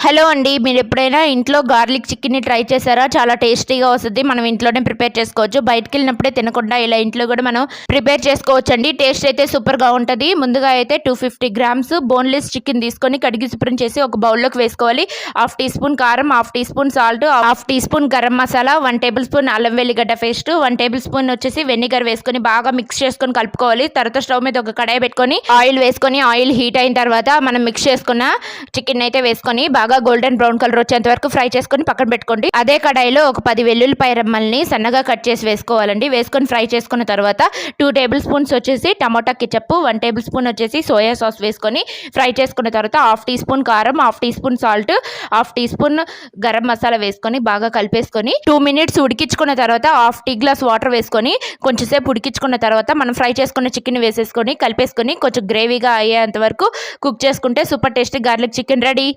Hello అండి. మీరు ఎప్పుడైనా ఇంట్లో గార్లిక్ చికెన్‌ని ట్రై చేశారా? చాలా టేస్టీగా వస్తది. మనం ఇంట్లోనే ప్రిపేర్ చేసుకోవచ్చు. బయటికెళ్ళినప్పుడే తినకుండా ఇలా ఇంట్లో కూడా మనం ప్రిపేర్ చేసుకోవచ్చండి. టేస్ట్ అయితే సూపర్‌గా ఉంటది. ముందుగా అయితే 250 గ్రామ్స్ బోన్‌లెస్ చికెన్ తీసుకొని కడిగి శుభ్రం చేసి ఒక బౌల్‌లోకి వేసుకోవాలి. హాఫ్ టీ స్పూన్ కారం, half teaspoon salt, half teaspoon garam masala, 1 tablespoon అల్లం వెల్లిగడ్డ పేస్ట్, 1 టేబుల్ స్పూన్ వచ్చేసి వెనిగర్ వేసుకొని బాగా మిక్స్ చేసుకొని కలుపుకోవాలి. తర్వాత స్టవ్ మీద ఒక కడాయి పెట్టుకొని ఆయిల్ వేసుకొని ఆయిల్ హీట్ అయిన తర్వాత మనం మిక్స్ చేసుకున్న చికెన్ అయితే వేసుకొని బాగా గోల్డెన్ బ్రౌన్ కలర్ వచ్చేంత వరకు ఫ్రై చేసుకొని పక్కన పెట్టుకోండి. అదే కడాయిలో ఒక 10 వెల్లుల్లిపాయ రెమ్మల్ని సన్నగా కట్ చేసి వేసుకోవాలండి. వేసుకొని ఫ్రై చేసుకున్న తర్వాత 2 టేబుల్ స్పూన్స్ వచ్చేసి టమాటా కెచప్, 1 టేబుల్ స్పూన్ వచ్చేసి సోయా సాస్ వేసుకొని ఫ్రై చేసుకున్న తర్వాత హాఫ్ టీ స్పూన్ కారం, half teaspoon salt, half teaspoon garam masala వేసుకొని బాగా కలిపేసుకొని 2 మినిట్స్ ఉడికించుకున్న తర్వాత హాఫ్ టీ గ్లాస్ వాటర్ వేసుకొని కొంచెంసేపు ఉడికించుకున్న తర్వాత మనం ఫ్రై చేసుకున్న చికెన్ వేసేసుకొని కలిపేసుకొని కొంచెం గ్రేవీగా అయ్యేంత వరకు కుక్ చేసుకుంటే super tasty garlic chicken ready.